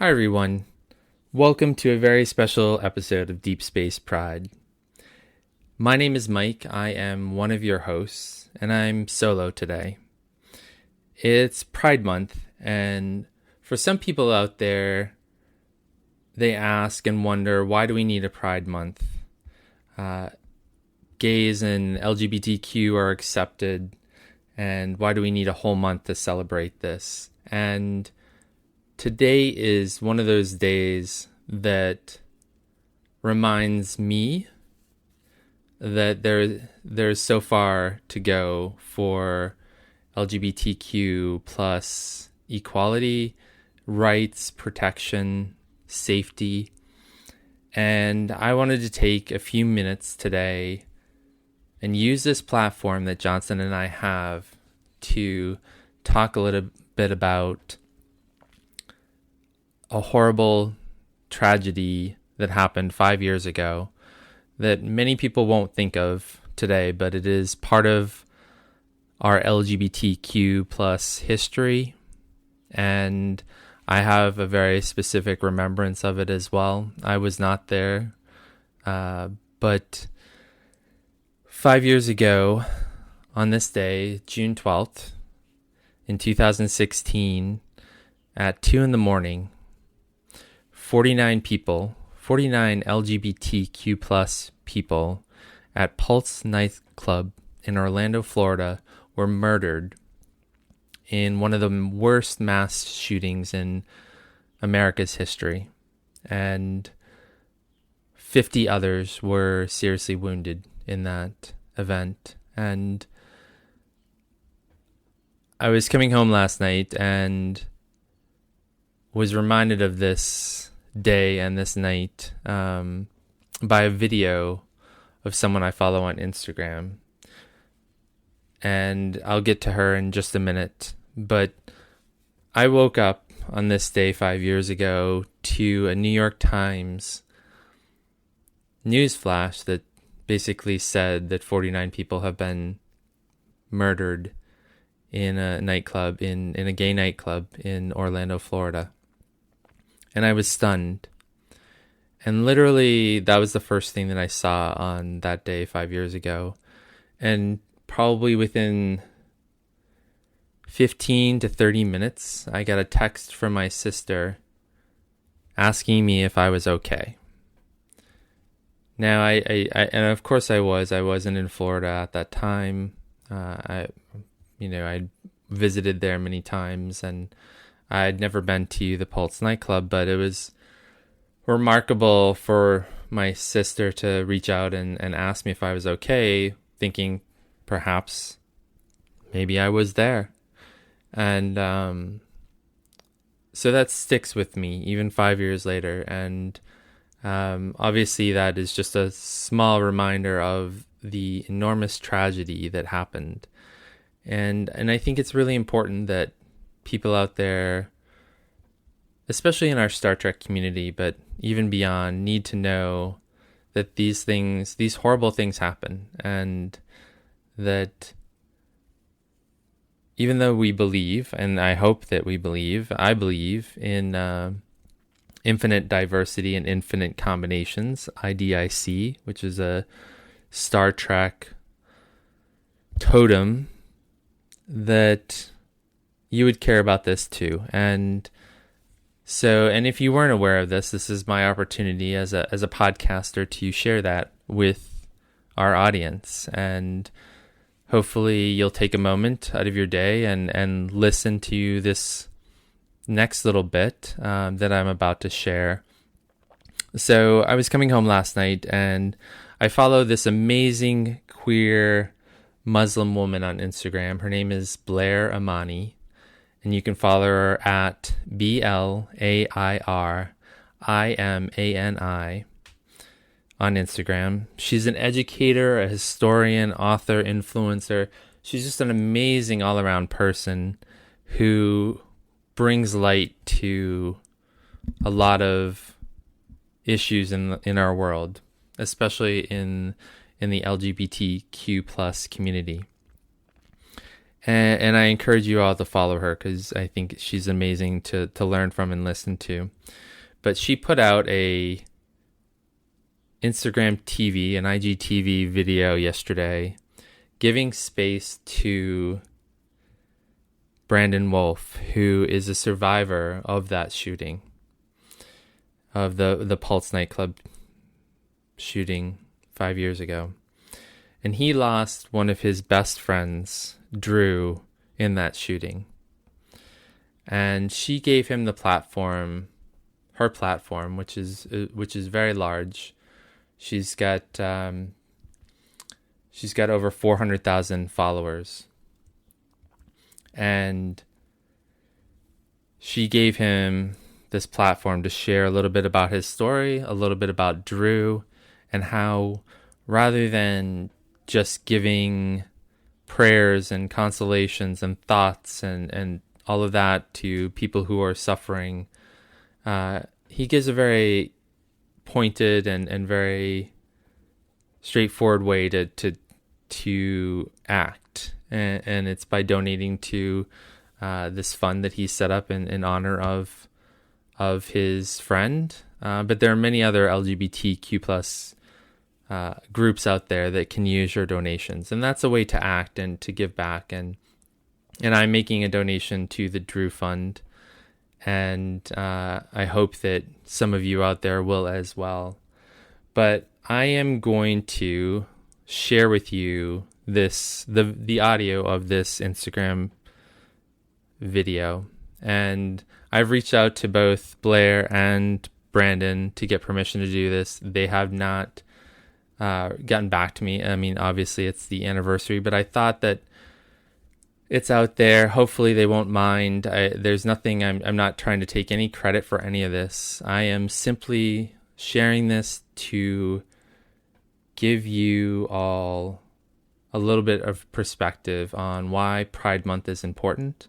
Hi everyone. Welcome to a very special episode of Deep Space Pride. My name is Mike. I am one of your hosts, and I'm solo today. It's Pride Month, and for some people out there, they ask and wonder, why do we need a Pride Month? Gays and LGBTQ are accepted, and why do we need a whole month to celebrate this? And today is one of those days that reminds me that there's so far to go for LGBTQ plus equality, rights, protection, safety. And I wanted to take a few minutes today and use this platform that Johnson and I have to talk a little bit about a horrible tragedy that happened 5 years ago that many people won't think of today, but it is part of our LGBTQ plus history, and I have a very specific remembrance of it as well. I was not there, but 5 years ago on this day, June 12th, in 2016, at 2 in the morning, 49 LGBTQ plus people at Pulse Nightclub in Orlando, Florida, were murdered in one of the worst mass shootings in America's history. And 50 others were seriously wounded in that event. And I was coming home last night and was reminded of this day and this night by a video of someone I follow on Instagram. And I'll get to her in just a minute. But I woke up on this day 5 years ago to a New York Times news flash that basically said that 49 people have been murdered in a nightclub, in a gay nightclub in Orlando, Florida. And I was stunned. And literally, that was the first thing that I saw on that day 5 years ago. And probably within 15 to 30 minutes, I got a text from my sister asking me if I was okay. Now, I and of course I was. I wasn't in Florida at that time. I visited there many times, and I'd never been to the Pulse nightclub, but it was remarkable for my sister to reach out and ask me if I was okay, thinking perhaps maybe I was there. And so that sticks with me even 5 years later. And obviously that is just a small reminder of the enormous tragedy that happened. And I think it's really important that people out there, especially in our Star Trek community, but even beyond, need to know that these horrible things happen, and that even though we believe, and I hope that I believe in infinite diversity and infinite combinations, IDIC, which is a Star Trek totem, that you would care about this too. And if you weren't aware of this is my opportunity as a podcaster to share that with our audience. And hopefully you'll take a moment out of your day and listen to this next little bit that I'm about to share. So I was coming home last night, and I follow this amazing queer Muslim woman on Instagram. Her name is Blair Imani, and you can follow her at BlairImani on Instagram. She's an educator, a historian, author, influencer. She's just an amazing all-around person who brings light to a lot of issues in our world, especially in the LGBTQ plus community. And I encourage you all to follow her because I think she's amazing to learn from and listen to. But she put out a Instagram TV, an IGTV video yesterday, giving space to Brandon Wolf, who is a survivor of that shooting, of the Pulse nightclub shooting 5 years ago. And he lost one of his best friends, Drew, in that shooting. And she gave him the platform, her platform, which is very large. She's got over 400,000 followers. And she gave him this platform to share a little bit about his story, a little bit about Drew, and how rather than just giving prayers and consolations and thoughts and all of that to people who are suffering, he gives a very pointed and very straightforward way to act. And it's by donating to this fund that he set up in honor of his friend. But there are many other LGBTQ plus groups out there that can use your donations, and that's a way to act and to give back. And I'm making a donation to the Drew Fund, and I hope that some of you out there will as well. But I am going to share with you the audio of this Instagram video, and I've reached out to both Blair and Brandon to get permission to do this. They have not gotten back to me. I mean, obviously it's the anniversary, but I thought that it's out there. Hopefully they won't mind. There's nothing, I'm not trying to take any credit for any of this. I am simply sharing this to give you all a little bit of perspective on why Pride Month is important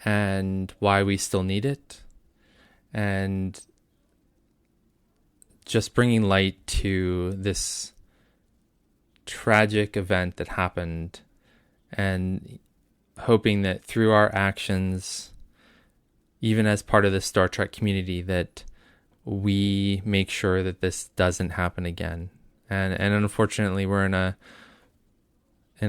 and why we still need it, and just bringing light to this tragic event that happened, and hoping that through our actions, even as part of the Star Trek community, that we make sure that this doesn't happen again. And unfortunately, we're in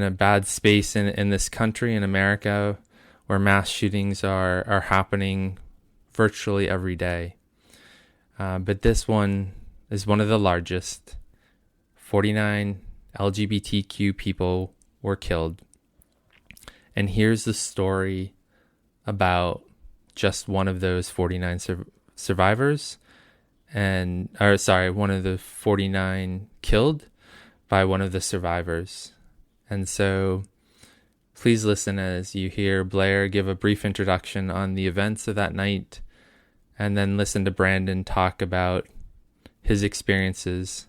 a bad space in this country, in America, where mass shootings are happening virtually every day. But this one is one of the largest. 49 LGBTQ people were killed. And here's the story about just one of those 49 survivors. One of the 49 killed by one of the survivors. And so please listen as you hear Blair give a brief introduction on the events of that night, and then listen to Brandon talk about his experiences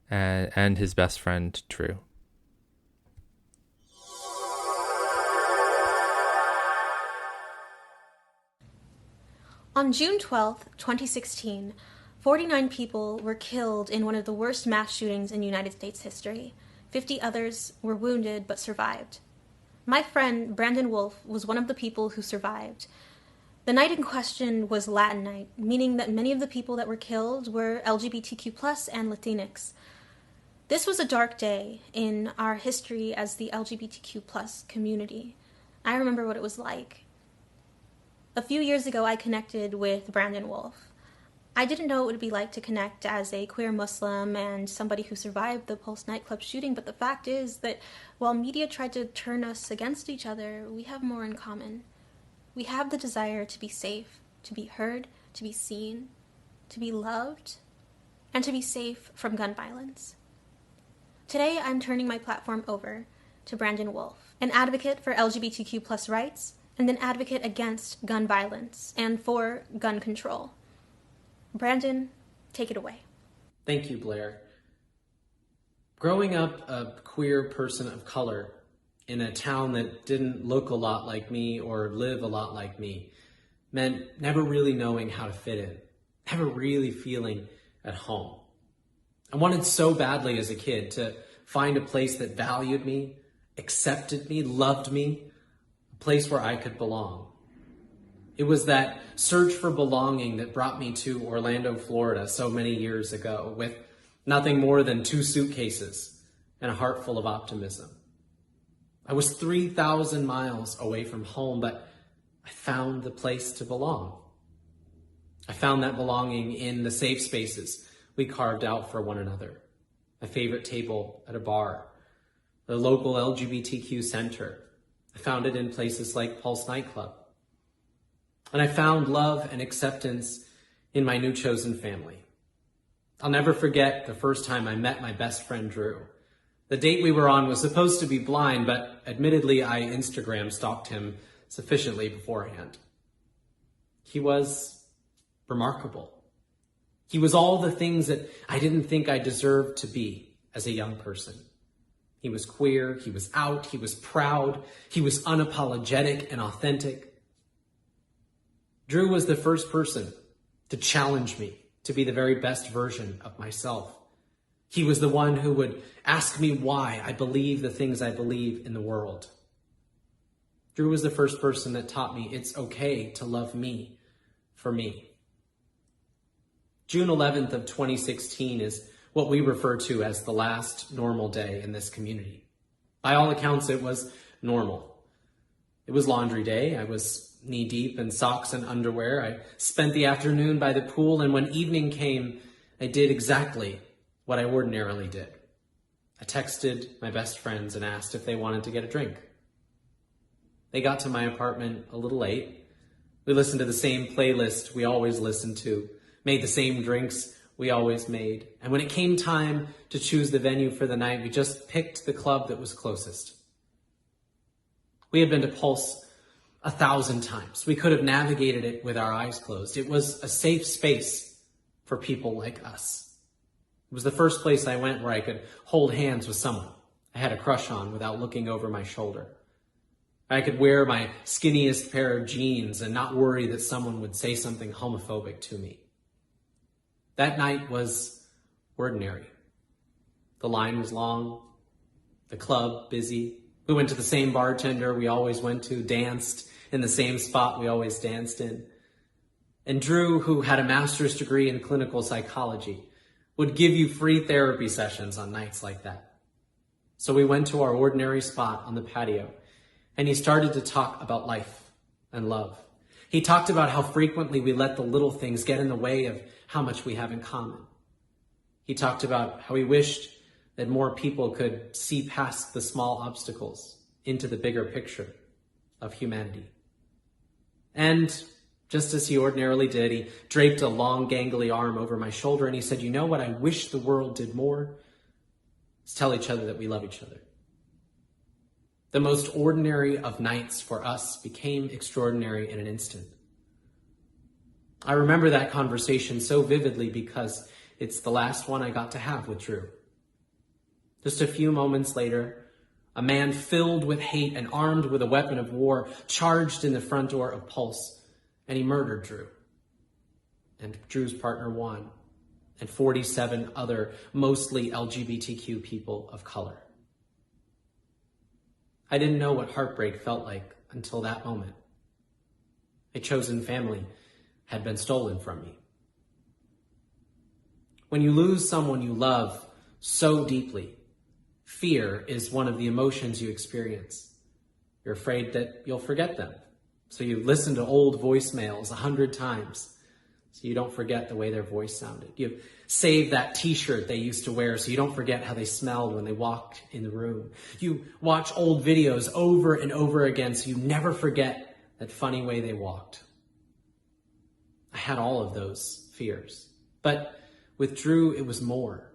and his best friend, Drew. On June 12, 2016, 49 people were killed in one of the worst mass shootings in United States history. 50 others were wounded but survived. My friend, Brandon Wolf, was one of the people who survived. The night in question was Latin night, meaning that many of the people that were killed were LGBTQ+ and Latinx. This was a dark day in our history as the LGBTQ+ community. I remember what it was like. A few years ago, I connected with Brandon Wolf. I didn't know it would be like to connect as a queer Muslim and somebody who survived the Pulse nightclub shooting, but the fact is that while media tried to turn us against each other, we have more in common. We have the desire to be safe, to be heard, to be seen, to be loved, and to be safe from gun violence. Today, I'm turning my platform over to Brandon Wolf, an advocate for LGBTQ+ rights and an advocate against gun violence and for gun control. Brandon, take it away. Thank you, Blair. Growing up a queer person of color in a town that didn't look a lot like me or live a lot like me meant never really knowing how to fit in, never really feeling at home. I wanted so badly as a kid to find a place that valued me accepted me, loved me, a place where I could belong. It was that search for belonging that brought me to Orlando, Florida so many years ago with nothing more than 2 suitcases and a heart full of optimism. I was 3,000 miles away from home, but I found the place to belong. I found that belonging in the safe spaces we carved out for one another. My favorite table at a bar, the local LGBTQ center. I found it in places like Pulse Nightclub. And I found love and acceptance in my new chosen family. I'll never forget the first time I met my best friend, Drew. The date we were on was supposed to be blind, but admittedly, I Instagram stalked him sufficiently beforehand. He was remarkable. He was all the things that I didn't think I deserved to be as a young person. He was queer, he was out, he was proud, he was unapologetic and authentic. Drew was the first person to challenge me to be the very best version of myself. He was the one who would ask me why I believe the things I believe in the world. Drew was the first person that taught me it's okay to love me for me. June 11th of 2016 is what we refer to as the last normal day in this community. By all accounts, it was normal. It was laundry day. I was knee-deep in socks and underwear. I spent the afternoon by the pool, and when evening came, I did exactly what I ordinarily did. I texted my best friends and asked if they wanted to get a drink. They got to my apartment a little late. We listened to the same playlist we always listened to, made the same drinks we always made, and when it came time to choose the venue for the night, we just picked the club that was closest. We had been to Pulse 1,000 times. We could have navigated it with our eyes closed. It was a safe space for people like us. It was the first place I went where I could hold hands with someone I had a crush on without looking over my shoulder. I could wear my skinniest pair of jeans and not worry that someone would say something homophobic to me. That night was ordinary. The line was long, the club busy. We went to the same bartender we always went to, danced in the same spot we always danced in. And Drew, who had a master's degree in clinical psychology, would give you free therapy sessions on nights like that. So we went to our ordinary spot on the patio, and he started to talk about life and love. He talked about how frequently we let the little things get in the way of how much we have in common. He talked about how he wished that more people could see past the small obstacles into the bigger picture of humanity. And just as he ordinarily did, he draped a long, gangly arm over my shoulder and he said, "You know what I wish the world did more? Is tell each other that we love each other." The most ordinary of nights for us became extraordinary in an instant. I remember that conversation so vividly because it's the last one I got to have with Drew. Just a few moments later, a man filled with hate and armed with a weapon of war charged in the front door of Pulse, and he murdered Drew. And Drew's partner won, and 47 other, mostly LGBTQ people of color. I didn't know what heartbreak felt like until that moment. A chosen family had been stolen from me. When you lose someone you love so deeply, fear is one of the emotions you experience. You're afraid that you'll forget them. So you listen to old voicemails 100 times so you don't forget the way their voice sounded. You save that t-shirt they used to wear so you don't forget how they smelled when they walked in the room. You watch old videos over and over again so you never forget that funny way they walked. I had all of those fears. But with Drew, it was more.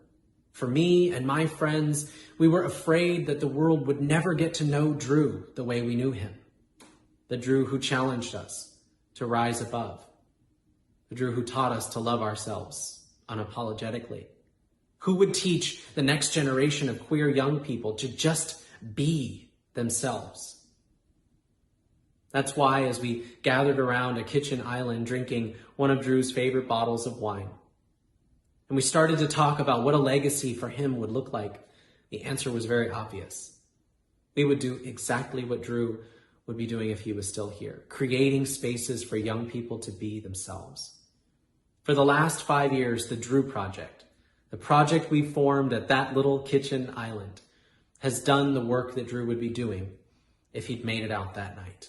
For me and my friends, we were afraid that the world would never get to know Drew the way we knew him. The Drew who challenged us to rise above. The Drew who taught us to love ourselves unapologetically. Who would teach the next generation of queer young people to just be themselves? That's why, as we gathered around a kitchen island drinking one of Drew's favorite bottles of wine, and we started to talk about what a legacy for him would look like, the answer was very obvious. We would do exactly what Drew would be doing if he was still here, creating spaces for young people to be themselves. For the last 5 years, the Drew Project, the project we formed at that little kitchen island, has done the work that Drew would be doing if he'd made it out that night.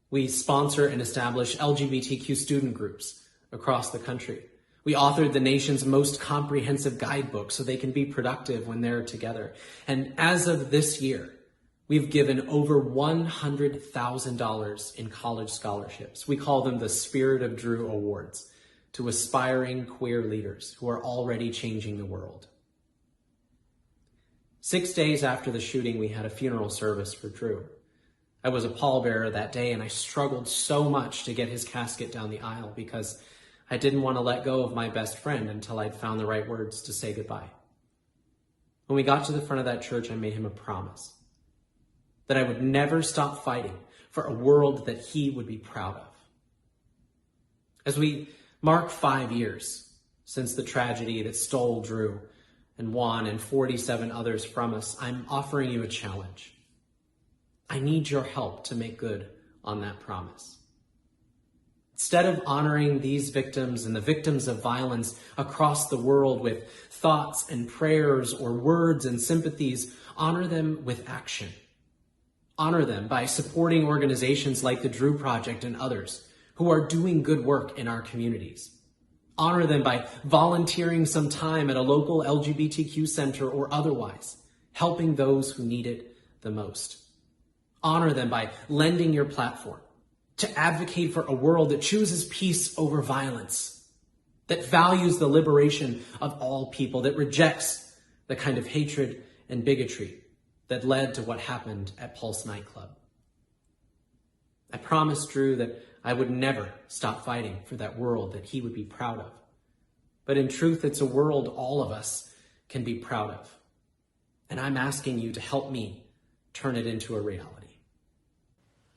We sponsor and establish LGBTQ student groups across the country. We authored the nation's most comprehensive guidebook so they can be productive when they're together. And as of this year, we've given over $100,000 in college scholarships. We call them the Spirit of Drew Awards to aspiring queer leaders who are already changing the world. 6 days after the shooting, we had a funeral service for Drew. I was a pallbearer that day, and I struggled so much to get his casket down the aisle because I didn't want to let go of my best friend until I'd found the right words to say goodbye. When we got to the front of that church, I made him a promise that I would never stop fighting for a world that he would be proud of. As we mark 5 years since the tragedy that stole Drew and Juan and 47 others from us, I'm offering you a challenge. I need your help to make good on that promise. Instead of honoring these victims and the victims of violence across the world with thoughts and prayers or words and sympathies, honor them with action. Honor them by supporting organizations like the Drew Project and others who are doing good work in our communities. Honor them by volunteering some time at a local LGBTQ center or otherwise, helping those who need it the most. Honor them by lending your platform to advocate for a world that chooses peace over violence, that values the liberation of all people, that rejects the kind of hatred and bigotry that led to what happened at Pulse Nightclub. I promised Drew that I would never stop fighting for that world that he would be proud of. But in truth, it's a world all of us can be proud of. And I'm asking you to help me turn it into a reality.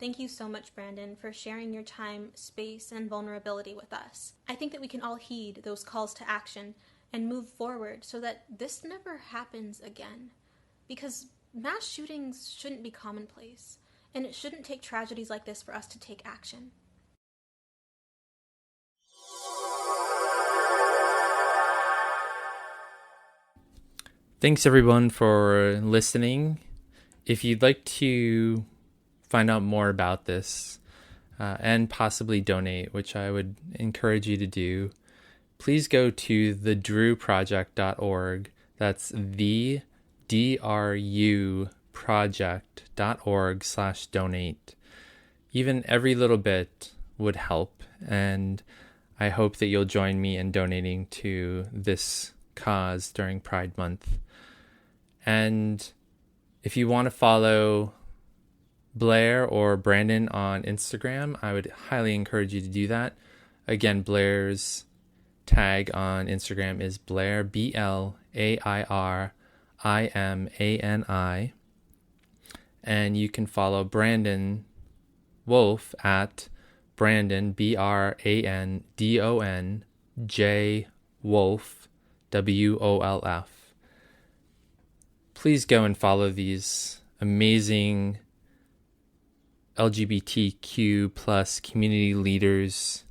Thank you so much, Brandon, for sharing your time, space, and vulnerability with us. I think that we can all heed those calls to action and move forward so that this never happens again. Because mass shootings shouldn't be commonplace, and it shouldn't take tragedies like this for us to take action. Thanks everyone for listening. If you'd like to find out more about this and possibly donate, which I would encourage you to do, please go to thedrewproject.org. That's the drujproject.org/donate. Even every little bit would help, and I hope that you'll join me in donating to this cause during Pride Month. And if you want to follow Blair or Brandon on Instagram, I would highly encourage you to do that. Again, Blair's tag on Instagram is Blair, BLAIRIMANI. And you can follow Brandon Wolf at Brandon, BRANDON, J Wolf, WOLF. Please go and follow these amazing LGBTQ plus community leaders.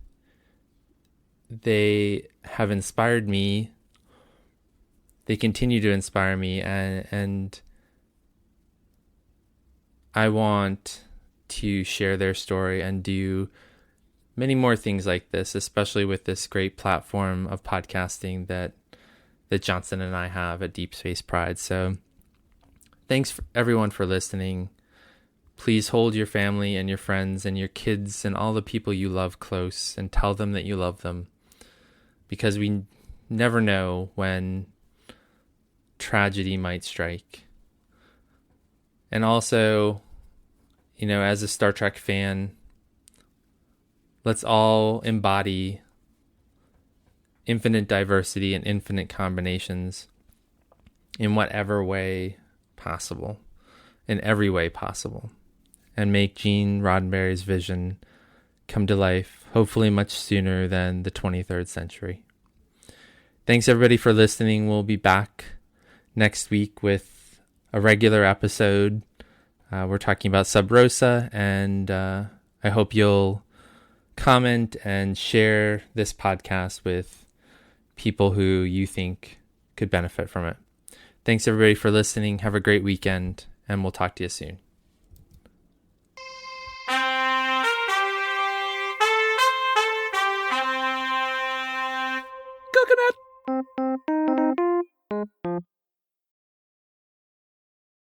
They have inspired me. They continue to inspire me, and I want to share their story and do many more things like this, especially with this great platform of podcasting that Johnson and I have at Deep Space Pride. So thanks everyone for listening. Please hold your family and your friends and your kids and all the people you love close and tell them that you love them, because we never know when tragedy might strike. And also, as a Star Trek fan, let's all embody infinite diversity and infinite combinations in whatever way possible, in every way possible, and make Gene Roddenberry's vision come to life, hopefully much sooner than the 23rd century. Thanks everybody for listening. We'll be back next week with a regular episode. We're talking about Sub Rosa, and I hope you'll comment and share this podcast with people who you think could benefit from it. Thanks everybody for listening. Have a great weekend, and we'll talk to you soon.